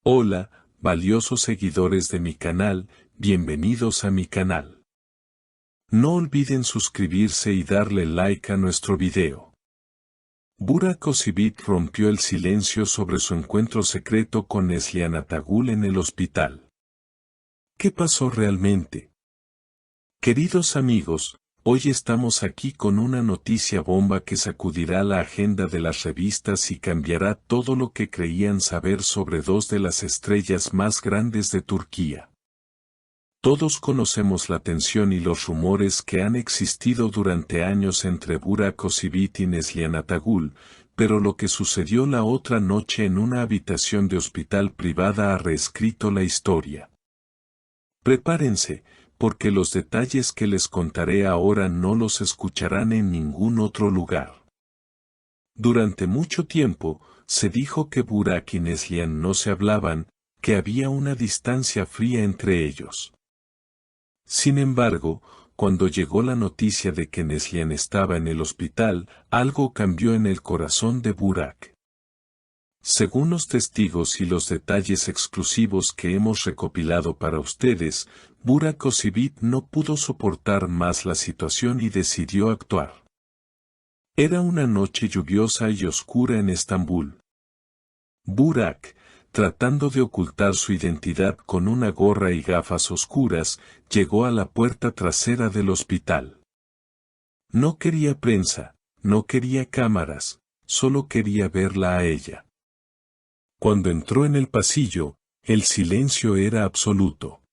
Hola, valiosos seguidores de mi canal, bienvenidos a mi canal. No olviden suscribirse y darle like a nuestro video. Burak Özçivit rompió el silencio sobre su encuentro secreto con Neslihan Atagül en el hospital. ¿Qué pasó realmente? Queridos amigos, hoy estamos aquí con una noticia bomba que sacudirá la agenda de las revistas y cambiará todo lo que creían saber sobre dos de las estrellas más grandes de Turquía. Todos conocemos la tensión y los rumores que han existido durante años entre Burak Özçivit y Neslihan Atagül, pero lo que sucedió la otra noche en una habitación de hospital privada ha reescrito la historia. Prepárense, porque los detalles que les contaré ahora no los escucharán en ningún otro lugar. Durante mucho tiempo, se dijo que Burak y Neslihan no se hablaban, que había una distancia fría entre ellos. Sin embargo, cuando llegó la noticia de que Neslihan estaba en el hospital, algo cambió en el corazón de Burak. Según los testigos y los detalles exclusivos que hemos recopilado para ustedes, Burak Özçivit no pudo soportar más la situación y decidió actuar. Era una noche lluviosa y oscura en Estambul. Burak, tratando de ocultar su identidad con una gorra y gafas oscuras, llegó a la puerta trasera del hospital. No quería prensa, no quería cámaras, solo quería verla a ella. Cuando entró en el pasillo, el silencio era absoluto.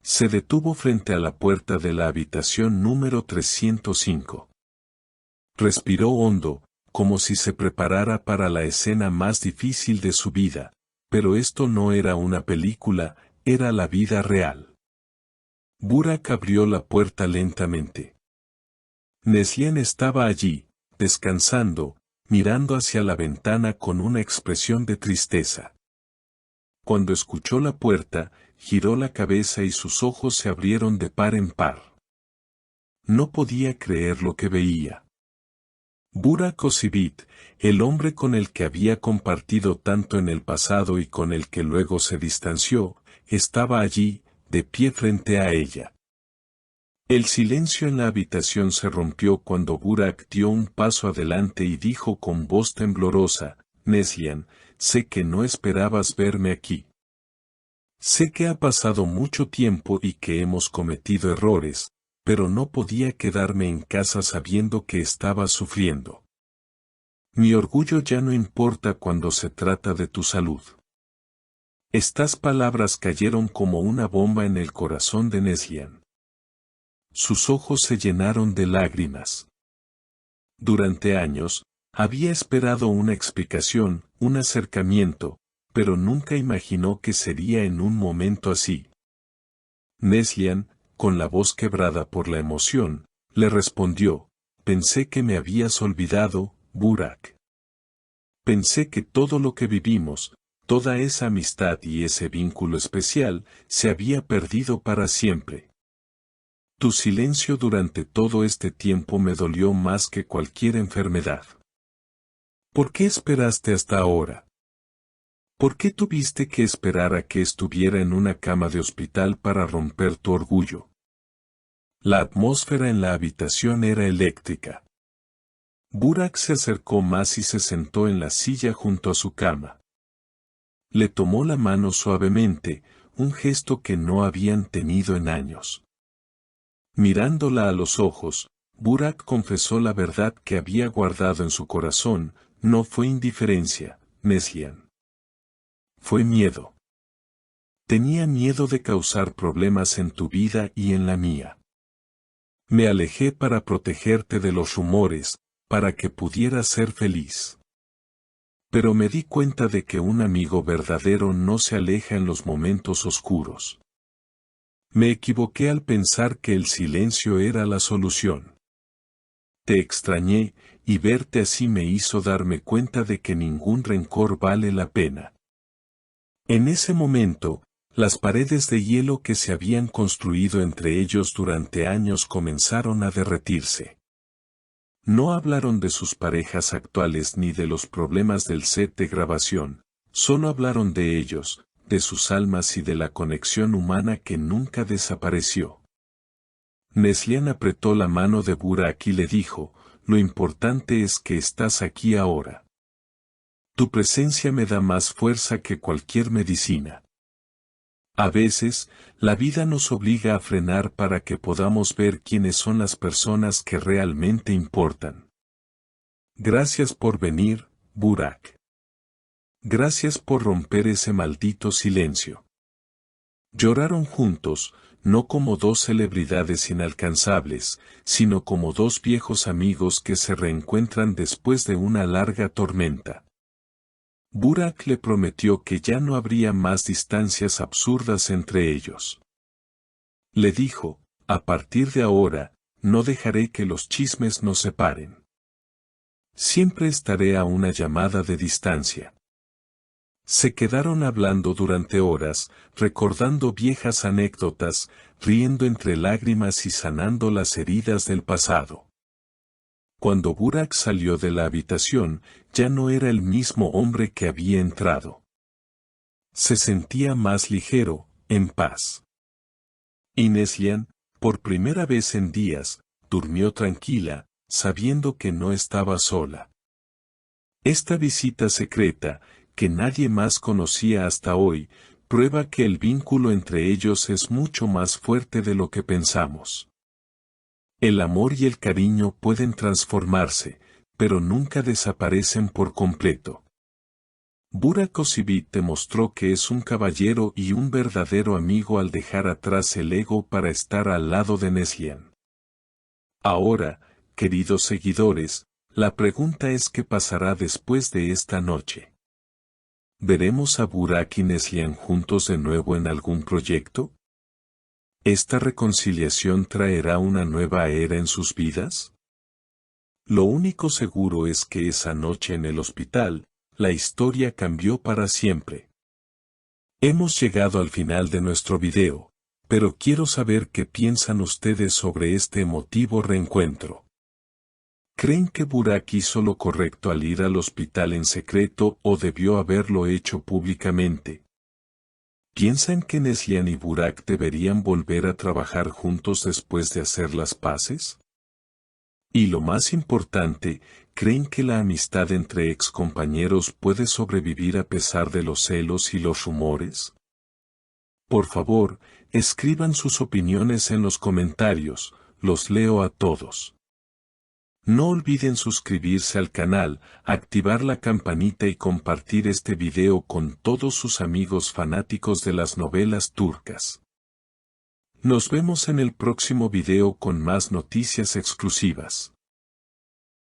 Se detuvo frente a la puerta de la habitación número 305. Respiró hondo, como si se preparara para la escena más difícil de su vida, pero esto no era una película, era la vida real. Burak abrió la puerta lentamente. Neslihan estaba allí, descansando, mirando hacia la ventana con una expresión de tristeza. Cuando escuchó la puerta, giró la cabeza y sus ojos se abrieron de par en par. No podía creer lo que veía. Burak Özçivit, el hombre con el que había compartido tanto en el pasado y con el que luego se distanció, estaba allí, de pie frente a ella. El silencio en la habitación se rompió cuando Burak dio un paso adelante y dijo con voz temblorosa: Neslihan, sé que no esperabas verme aquí. Sé que ha pasado mucho tiempo y que hemos cometido errores, pero no podía quedarme en casa sabiendo que estabas sufriendo. Mi orgullo ya no importa cuando se trata de tu salud. Estas palabras cayeron como una bomba en el corazón de Neslihan. Sus ojos se llenaron de lágrimas. Durante años, había esperado una explicación, un acercamiento, pero nunca imaginó que sería en un momento así. Neslihan, con la voz quebrada por la emoción, le respondió: pensé que me habías olvidado, Burak. Pensé que todo lo que vivimos, toda esa amistad y ese vínculo especial, se había perdido para siempre. Tu silencio durante todo este tiempo me dolió más que cualquier enfermedad. ¿Por qué esperaste hasta ahora? ¿Por qué tuviste que esperar a que estuviera en una cama de hospital para romper tu orgullo? La atmósfera en la habitación era eléctrica. Burak se acercó más y se sentó en la silla junto a su cama. Le tomó la mano suavemente, un gesto que no habían tenido en años. Mirándola a los ojos, Burak confesó la verdad que había guardado en su corazón: no fue indiferencia, Neslihan. Fue miedo. Tenía miedo de causar problemas en tu vida y en la mía. Me alejé para protegerte de los rumores, para que pudieras ser feliz. Pero me di cuenta de que un amigo verdadero no se aleja en los momentos oscuros. Me equivoqué al pensar que el silencio era la solución. Te extrañé, y verte así me hizo darme cuenta de que ningún rencor vale la pena. En ese momento, las paredes de hielo que se habían construido entre ellos durante años comenzaron a derretirse. No hablaron de sus parejas actuales ni de los problemas del set de grabación, Solo hablaron de ellos, de sus almas y de la conexión humana que nunca desapareció. Neslihan apretó la mano de Burak y le dijo, lo importante es que estás aquí ahora. Tu presencia me da más fuerza que cualquier medicina. A veces, la vida nos obliga a frenar para que podamos ver quiénes son las personas que realmente importan. Gracias por venir, Burak. Gracias por romper ese maldito silencio. Lloraron juntos, no como dos celebridades inalcanzables, sino como dos viejos amigos que se reencuentran después de una larga tormenta. Burak le prometió que ya no habría más distancias absurdas entre ellos. Le dijo, a partir de ahora, no dejaré que los chismes nos separen. Siempre estaré a una llamada de distancia. Se quedaron hablando durante horas, recordando viejas anécdotas, riendo entre lágrimas y sanando las heridas del pasado. Cuando Burak salió de la habitación, ya no era el mismo hombre que había entrado. Se sentía más ligero, en paz. Y Neslihan, por primera vez en días, durmió tranquila, sabiendo que no estaba sola. Esta visita secreta, que nadie más conocía hasta hoy, prueba que el vínculo entre ellos es mucho más fuerte de lo que pensamos. El amor y el cariño pueden transformarse, pero nunca desaparecen por completo. Burak Özçivit demostró que es un caballero y un verdadero amigo al dejar atrás el ego para estar al lado de Neslihan. Ahora, queridos seguidores, la pregunta es ¿qué pasará después de esta noche? ¿Veremos a Burak y Neslihan juntos de nuevo en algún proyecto? ¿Esta reconciliación traerá una nueva era en sus vidas? Lo único seguro es que esa noche en el hospital, la historia cambió para siempre. Hemos llegado al final de nuestro video, pero quiero saber qué piensan ustedes sobre este emotivo reencuentro. ¿Creen que Burak hizo lo correcto al ir al hospital en secreto o debió haberlo hecho públicamente? ¿Piensan que Neslihan y Burak deberían volver a trabajar juntos después de hacer las paces? Y lo más importante, ¿creen que la amistad entre excompañeros puede sobrevivir a pesar de los celos y los rumores? Por favor, escriban sus opiniones en los comentarios, los leo a todos. No olviden suscribirse al canal, activar la campanita y compartir este video con todos sus amigos fanáticos de las novelas turcas. Nos vemos en el próximo video con más noticias exclusivas.